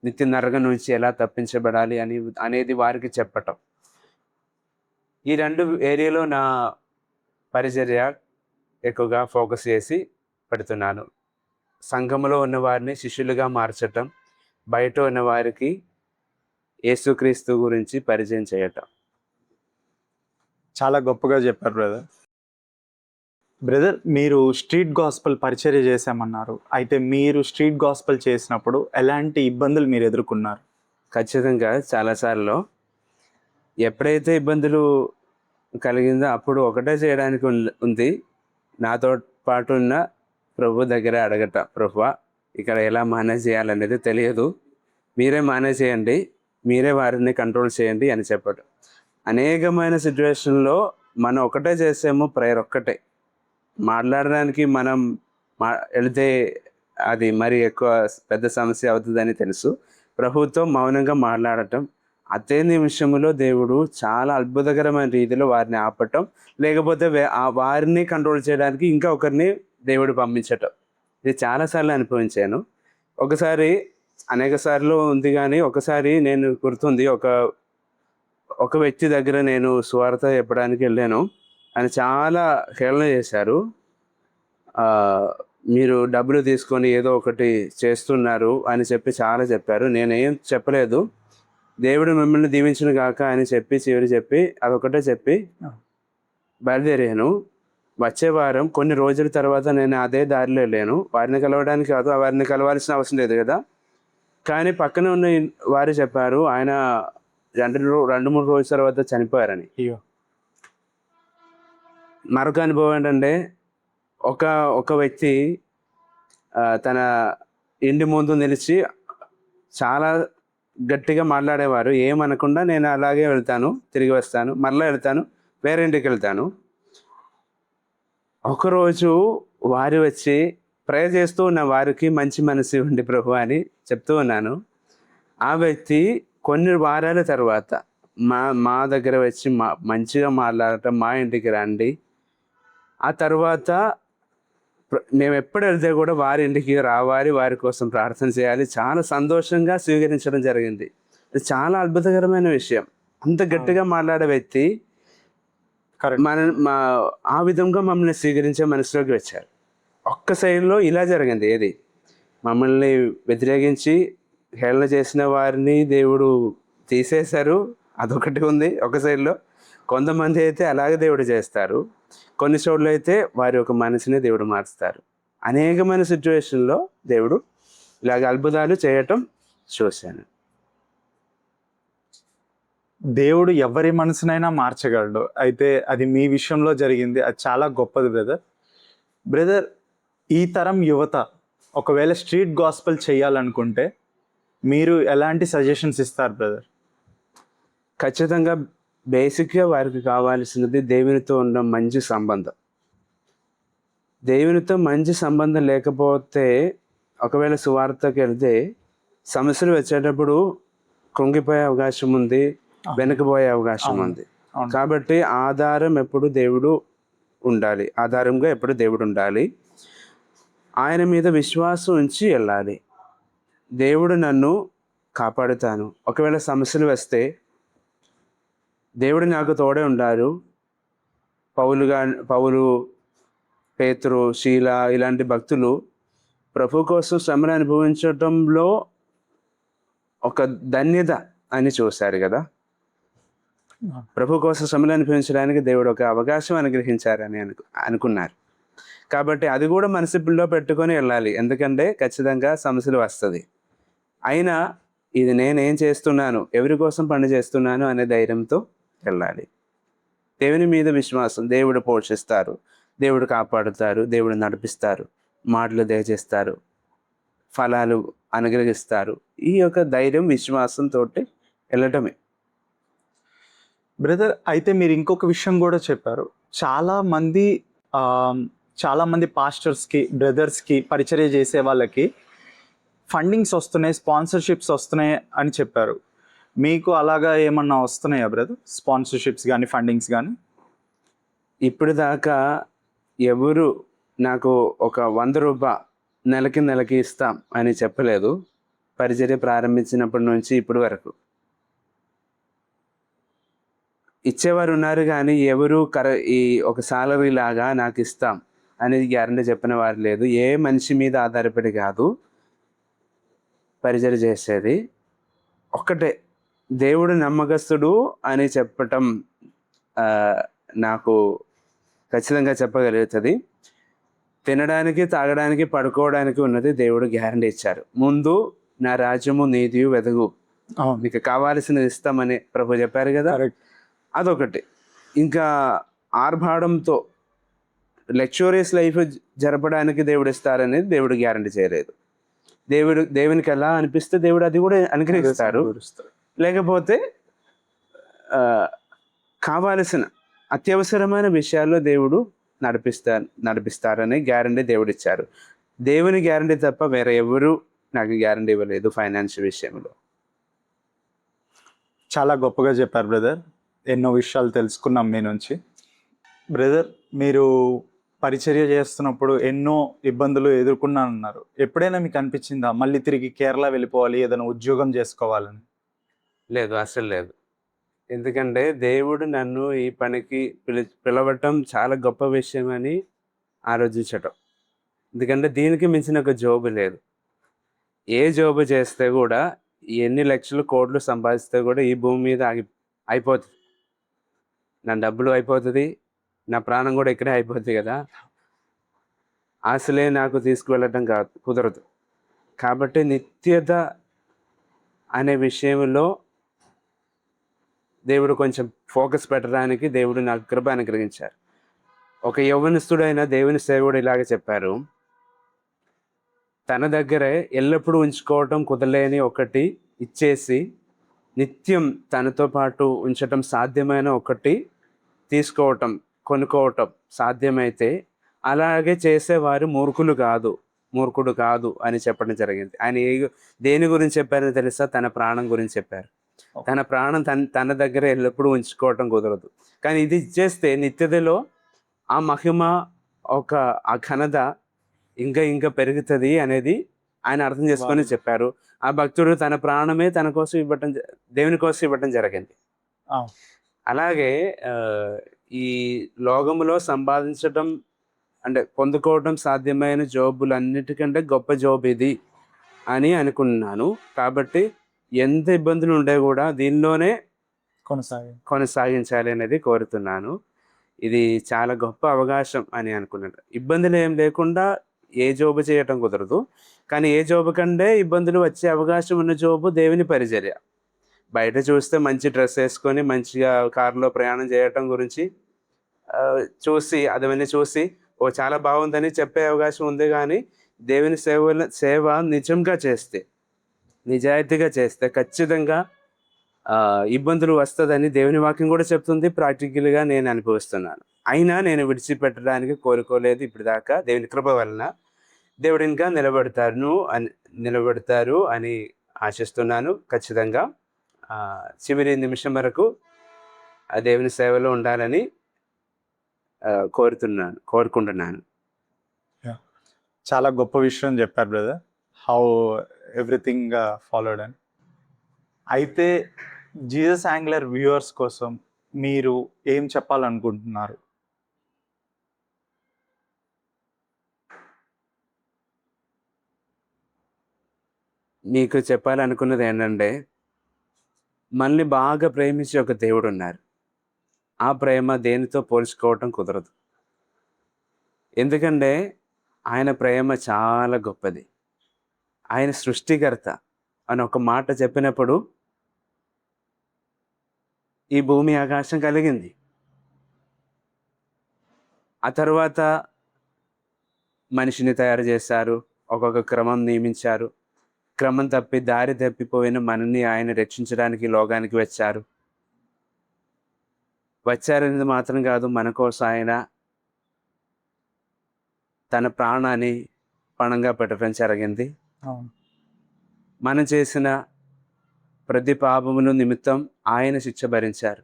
నిత్య నరకం నుంచి ఎలా తప్పించబడాలి అనేది వారికి చెప్పటం. ఈ రెండు ఏరియాలో నా పరిచర్య ఎక్కువగా ఫోకస్ చేసి పెడుతున్నాను. సంఘంలో ఉన్న వారిని శిష్యులుగా మార్చటం, బయట ఉన్న వారికి యేసుక్రీస్తు గురించి పరిచయం చేయటం. చాలా గొప్పగా చెప్పారు బ్రదర్. మీరు స్ట్రీట్ గాస్పల్ పరిచర్య చేశామన్నారు. అయితే మీరు స్ట్రీట్ గాస్పల్ చేసినప్పుడు ఎలాంటి ఇబ్బందులు మీరు ఎదుర్కొన్నారు? ఖచ్చితంగా చాలాసార్లు ఎప్పుడైతే ఇబ్బందులు కలిగిందో అప్పుడు ఒకటే చేయడానికి ఉంది, నాతో పాటు ఉన్న ప్రభు దగ్గర అడగట, ప్రభువా ఇక్కడ ఎలా మేనేజ్ చేయాలనేది తెలియదు, మీరే మేనేజ్ చేయండి, మీరే వారిని కంట్రోల్ చేయండి అని చెప్పటం. అనేకమైన సిచ్యువేషన్లో మనం ఒకటే చేసాము, ప్రేయర్ ఒక్కటే. మాట్లాడడానికి మనం వెళితే అది మరి ఎక్కువ పెద్ద సమస్య అవుతుందని తెలుసు. ప్రభుతో మౌనంగా మాట్లాడటం, అదే నిమిషంలో దేవుడు చాలా అద్భుతకరమైన రీతిలో వారిని ఆపటం, లేకపోతే వారిని కంట్రోల్ చేయడానికి ఇంకా ఒకరిని దేవుడు పంపించటం. ఇది చాలాసార్లు అనుభవించాను. ఒకసారి, అనేక సార్లు ఉంది కానీ ఒకసారి నేను గుర్తుంది, ఒక వ్యక్తి దగ్గర నేను సువార్త చెప్పడానికి వెళ్ళాను. ఆయన చాలా హేళన చేశారు. మీరు డబ్బులు తీసుకొని ఏదో ఒకటి చేస్తున్నారు అని చాలా చెప్పారు. నేనేం చెప్పలేదు, దేవుడు మిమ్మల్ని దీవించును గాక అని చెప్పి అదొకటే చెప్పి బయలుదేరాను. వచ్చే వారం కొన్ని రోజుల తర్వాత నేను అదే దారిలో వెళ్ళాను. వారిని కలవడానికి కాదు, వారిని కలవాల్సిన అవసరం లేదు కదా, కానీ పక్కన ఉన్న వారు చెప్పారు ఆయన 2-3 రోజుల తర్వాత చనిపోయారని. మరొక అనుభవం ఏంటంటే, ఒక వ్యక్తి తన ఇంటి ముందు నిలిచి చాలా గట్టిగా మాట్లాడేవారు. ఏమనకుండా నేను అలాగే వెళ్తాను, తిరిగి వస్తాను, మరలా వెళ్తాను, వేరే ఇంటికి వెళ్తాను. ఒకరోజు వారు వచ్చి ప్రేయర్ చేస్తూ ఉన్న వారికి మంచి మనసు ఇవ్వండి ప్రభు అని చెప్తూ ఉన్నాను. ఆ వ్యక్తి కొన్ని వారాల తర్వాత మా దగ్గర వచ్చి మంచిగా మాట్లాడటం, మా ఇంటికి రండి, ఆ తర్వాత మేము ఎప్పుడు వెళ్తే కూడా వారి ఇంటికి రావాలి, వారి కోసం ప్రార్థన చేయాలి, చాలా సంతోషంగా స్వీకరించడం జరిగింది. ఇది చాలా అద్భుతకరమైన విషయం. అంత గట్టిగా మాట్లాడే వ్యక్తి ఆ విధంగా మమ్మల్ని స్వీకరించే మనసులోకి వచ్చారు. ఒక్క సైడ్లో ఇలా జరిగింది, ఏది మమ్మల్ని వ్యతిరేకించి హేళన చేసిన వారిని దేవుడు తీసేశారు, అదొకటి ఉంది ఒక సైడ్లో. కొంతమంది అయితే అలాగే దేవుడు చేస్తారు, కొన్ని చోట్ల అయితే వారి యొక్క మనసుని దేవుడు మారుస్తారు. అనేకమైన సిచ్యువేషన్లో దేవుడు ఇలాగ అద్భుతాలు చేయటం చూశాను. దేవుడు ఎవరి మనసునైనా మార్చగలడు. అయితే అది మీ విషయంలో జరిగింది, అది చాలా గొప్పది బ్రదర్. ఈ తరం యువత ఒకవేళ స్ట్రీట్ గాస్పెల్ చేయాలనుకుంటే మీరు ఎలాంటి సజెషన్స్ ఇస్తారు బ్రదర్? ఖచ్చితంగా బేసిక్గా వారికి కావాల్సినది దేవునితో ఉన్న మంచి సంబంధం. దేవునితో మంచి సంబంధం లేకపోతే ఒకవేళ సువార్తకి వెళ్తే సమస్యలు వచ్చేటప్పుడు కృంగిపోయే అవకాశం ఉంది, వెనకపోయే అవకాశం ఉంది. కాబట్టి ఆధారం ఎప్పుడు దేవుడు ఉండాలి, ఆధారంగా ఎప్పుడు దేవుడు ఉండాలి. ఆయన మీద విశ్వాసం ఉంచి వెళ్ళాలి. దేవుడు నన్ను కాపాడుతాను, ఒకవేళ సమస్యలు వస్తే దేవుడు నాకు తోడే ఉండారు. పౌలు, పేతురు, శీల ఇలాంటి భక్తులు ప్రభు కోసం శ్రమను అనుభవించటంలో ఒక ధన్యత అని చూశారు కదా. ప్రభు కోసం శ్రమలు అనుభవించడానికి దేవుడు ఒక అవకాశం అనుగ్రహించారని అనుకున్నారు. కాబట్టి అది కూడా మనసులో పెట్టుకొని వెళ్ళాలి, ఎందుకంటే ఖచ్చితంగా సమస్యలు వస్తుంది. అయినా ఇది నేనేం చేస్తున్నాను, ఎవరి కోసం పని చేస్తున్నాను అనే ధైర్యంతో వెళ్ళాలి. దేవుని మీద విశ్వాసం, దేవుడు పోషిస్తారు, దేవుడు కాపాడుతారు, దేవుడు నడిపిస్తారు, మాటలు దయచేస్తారు, ఫలాలు అనుగ్రహిస్తారు. ఈ యొక్క ధైర్యం విశ్వాసంతో వెళ్ళటమే. బ్రదర్, అయితే మీరు ఇంకొక విషయం కూడా చెప్పారు. చాలామంది పాస్టర్స్కి, బ్రదర్స్కి, పరిచర్య చేసే వాళ్ళకి ఫండింగ్స్ వస్తున్నాయి, స్పాన్సర్షిప్స్ వస్తున్నాయి అని చెప్పారు. మీకు అలాగా ఏమన్నా వస్తున్నాయా బ్రదర్? స్పాన్సర్షిప్స్ కానీ, ఫండింగ్స్ కానీ? ఇప్పుడు దాకా ఎవరు నాకు ఒక 100 రూపాయలు నెలకి ఇస్తాం అని చెప్పలేదు, పరిచర్య ప్రారంభించినప్పటి నుంచి ఇప్పటి వరకు. ఇచ్చేవారు ఉన్నారు కానీ ఎవరు ఈ ఒక సాలరీ లాగా నాకు ఇస్తాం అనేది గ్యారంటీ చెప్పిన వారు లేదు. ఏ మనిషి మీద ఆధారపడి కాదు పరిచర్య చేసేది. ఒక్కటే, దేవుడు నమ్మకస్తుడు అని చెప్పటం నాకు ఖచ్చితంగా చెప్పగలుగుతుంది. తినడానికి, తాగడానికి, పడుకోవడానికి ఉన్నది దేవుడు గ్యారంటీ ఇచ్చారు. ముందు నా రాజ్యము నీతియు వెతుకు, మీకు కావాల్సినది ఇస్తామని ప్రభు చెప్పారు కదా. అదొకటి. ఇంకా ఆర్భాడంతో లగ్జూరియస్ లైఫ్ జరపడానికి దేవుడు ఇస్తారనేది దేవుడు గ్యారంటీ చేయలేదు. దేవునికి ఎలా అనిపిస్తే దేవుడు అది కూడా అనుగ్రహిస్తారు. లేకపోతే కావాల్సిన అత్యవసరమైన విషయాల్లో దేవుడు నడిపిస్తారని గ్యారంటీ దేవుడు ఇచ్చారు. దేవుని గ్యారంటీ తప్ప వేరే ఎవరు నాకు గ్యారంటీ ఇవ్వలేదు ఫైనాన్షియల్ విషయంలో. చాలా గొప్పగా చెప్పారు బ్రదర్. ఎన్నో విషయాలు తెలుసుకున్నాం మీ నుంచి. బ్రదర్, మీరు పరిచర్య చేస్తున్నప్పుడు ఎన్నో ఇబ్బందులు ఎదుర్కొన్నానన్నారు. ఎప్పుడైనా మీకు అనిపించిందా మళ్ళీ తిరిగి కేరళ వెళ్ళిపోవాలి, ఏదైనా ఉద్యోగం చేసుకోవాలని? లేదు, అసలు లేదు. ఎందుకంటే దేవుడు నన్ను ఈ పనికి పిలవటం చాలా గొప్ప విషయం అని ఆలోచించటం. ఎందుకంటే దీనికి మించిన ఒక జాబ్ లేదు. ఏ జాబ్ చేస్తే కూడా, ఎన్ని లక్షలు కోట్లు సంపాదిస్తే కూడా ఈ భూమి మీద అయిపోతుంది. నా డబ్బులు అయిపోతుంది, నా ప్రాణం కూడా ఇక్కడే అయిపోతుంది కదా. ఆశలే నాకు తీసుకువెళ్ళటం కుదరదు. కాబట్టి నిత్యత అనే విషయంలో దేవుడు కొంచెం ఫోకస్ పెట్టడానికి దేవుడు నాకు కృప అనుగ్రహించారు. ఒక యవ్వనస్తుడైన దేవుని సేవకుడు ఇలాగే చెప్పారు, తన దగ్గరే ఎల్లప్పుడూ ఉంచుకోవటం కుదరలేని ఒకటి ఇచ్చేసి నిత్యం తనతో పాటు ఉంచటం సాధ్యమైన ఒకటి తీసుకోవటం, కొనుక్కోవటం సాధ్యమైతే అలాగే చేసేవారు మూర్ఖుడు కాదు అని చెప్పడం జరిగింది. ఆయన దేని గురించి చెప్పారని తెలుసా? తన ప్రాణం గురించి చెప్పారు. తన ప్రాణం తన దగ్గర ఎల్లప్పుడూ ఉంచుకోవటం కుదరదు, కానీ ఇది ఇచ్చేస్తే నిత్యతలో ఆ మహిమ, ఆ ఘనత ఇంకా పెరుగుతుంది అనేది ఆయన అర్థం చేసుకొని చెప్పారు. ఆ భక్తుడు తన ప్రాణమే తన కోసం ఇవ్వటం, దేవుని కోసం ఇవ్వటం జరిగింది. అలాగే ఈ లోకములో సంపాదించటం అంటే పొందుకోవటం సాధ్యమైన జాబులన్నిటికంటే గొప్ప జాబ్ ఇది అని అనుకున్నాను. కాబట్టి ఎంత ఇబ్బందులు ఉండే కూడా దీనిలోనే కొనసాగించాలి అనేది కోరుతున్నాను. ఇది చాలా గొప్ప అవకాశం అని అనుకున్నాను. ఇబ్బందులు ఏం లేకుండా ఏ జాబ్ చేయటం కుదరదు, కానీ ఏ జాబ్ కంటే ఇబ్బందులు వచ్చే అవకాశం ఉన్న జాబు దేవుని పరిచర్య. బయట చూస్తే మంచి డ్రెస్ వేసుకొని మంచిగా కారులో ప్రయాణం చేయటం గురించి అవన్నీ చూసి చాలా బాగుందని చెప్పే అవకాశం ఉంది. కానీ దేవుని సేవ నిజంగా చేస్తే, నిజాయితీగా చేస్తే ఖచ్చితంగా ఇబ్బందులు వస్తుందని దేవుని వాక్యం కూడా చెప్తుంది. ప్రాక్టికల్గా నేను అనుభవిస్తున్నాను. అయినా నేను విడిచిపెట్టడానికి కోరుకోలేదు ఇప్పటిదాకా. దేవుని కృప వలన దేవుడు ఇంకా నిలబెడతారు అని ఆశిస్తున్నాను. ఖచ్చితంగా చివరి నిమిషం వరకు ఆ దేవుని సేవలో ఉండాలని కోరుకుంటున్నాను. చాలా గొప్ప విషయం చెప్పారు బ్రదర్, హౌ ఎవ్రీథింగ్ ఫాలోడ్ అని. అయితే జీసస్ యాంగ్లర్ వ్యూవర్స్ కోసం మీరు ఏం చెప్పాలనుకుంటున్నారు? మీకు చెప్పాలనుకున్నది ఏంటంటే, మనల్ని బాగా ప్రేమించే ఒక దేవుడు ఉన్నారు. ఆ ప్రేమ దేనితో పోల్చుకోవటం కుదరదు. ఎందుకంటే ఆయన ప్రేమ చాలా గొప్పది. ఆయన సృష్టికర్త అని ఒక మాట చెప్పినప్పుడు ఈ భూమి ఆకాశం కలిగింది. ఆ తర్వాత మనిషిని తయారు చేశారు. ఒక్కొక్క క్రమం నియమించారు. క్రమం తప్పి దారి తప్పిపోయిన మనల్ని ఆయన రక్షించడానికి ఈ లోకానికి వచ్చారు. వచ్చారనేది మాత్రం కాదు, మన కోసం ఆయన తన ప్రాణాన్ని పణంగా పెట్టడం జరిగింది. అవును. మనం చేసిన ప్రతి పాపమును నిమిత్తం ఆయన శిక్ష భరించారు.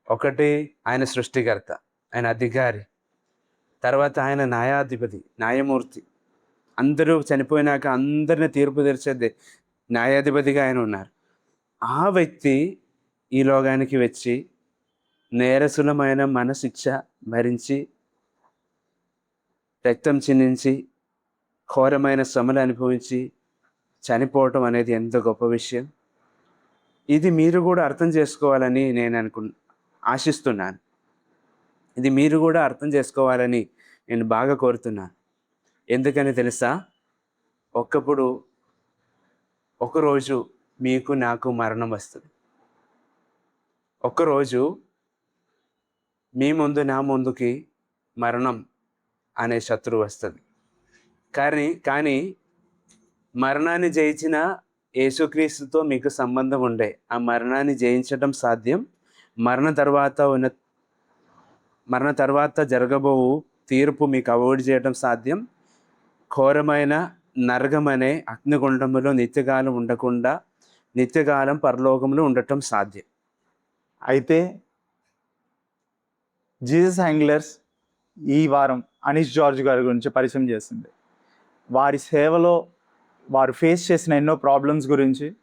ఒకటి ఆయన సృష్టికర్త, ఆయన అధికారి, తర్వాత ఆయన న్యాయాధిపతి, న్యాయమూర్తి. అందరూ చనిపోయినాక అందరిని తీర్పు తీర్చేది న్యాయాధిపతిగా ఆయన ఉన్నారు. ఆ వ్యక్తి ఈ లోకానికి వచ్చి నేరసులమైన మన శిక్ష భరించి రక్తం చిందించి ఘోరమైన శ్రమలు అనుభవించి చనిపోవటం అనేది ఎంత గొప్ప విషయం. ఇది మీరు కూడా అర్థం చేసుకోవాలని నేను ఆశిస్తున్నాను. ఇది మీరు కూడా అర్థం చేసుకోవాలని నేను బాగా కోరుతున్నాను. ఎందుకని తెలుసా? ఒకరోజు మీకు నాకు మరణం వస్తుంది. ఒక్కరోజు మీ ముందు నా ముందుకి మరణం అనే శత్రువు వస్తుంది. కానీ మరణాన్ని జయించిన యేసుక్రీస్తుతో మీకు సంబంధం ఉండే. ఆ మరణాన్ని జయించడం సాధ్యం. మరణ తర్వాత జరగబోవు తీర్పు మీకు అవాయిడ్ చేయడం సాధ్యం. ఘోరమైన నరకం అనే అగ్నిగుండంలో నిత్యకాలం ఉండకుండా నిత్యకాలం పరలోకంలో ఉండటం సాధ్యం. అయితే జీసస్ యాంగ్లర్స్ ఈ వారం అనీష్ జార్జ్ గారి గురించి పరిచయం చేసింది. వారి సేవలో వారు ఫేస్ చేసిన ఎన్నో ప్రాబ్లమ్స్ గురించి,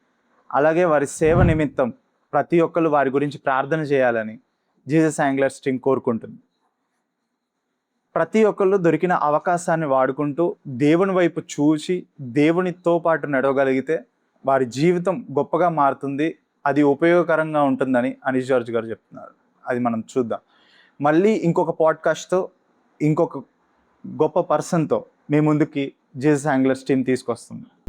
అలాగే వారి సేవ నిమిత్తం ప్రతి ఒక్కరు వారి గురించి ప్రార్థన చేయాలని జీసస్ యాంగ్లర్స్ టీం కోరుకుంటుంది. ప్రతి ఒక్కళ్ళు దొరికిన అవకాశాన్ని వాడుకుంటూ దేవుని వైపు చూసి దేవునితో పాటు నడవగలిగితే వారి జీవితం గొప్పగా మారుతుంది. అది ఉపయోగకరంగా ఉంటుందని అనీష్ జార్జ్ గారు చెప్తున్నారు. అది మనం చూద్దాం. మళ్ళీ ఇంకొక పాడ్కాస్ట్తో ఇంకొక గొప్ప పర్సన్తో మీ ముందుకి జీసస్ యాంగ్లర్స్ టీం తీసుకొస్తుంది.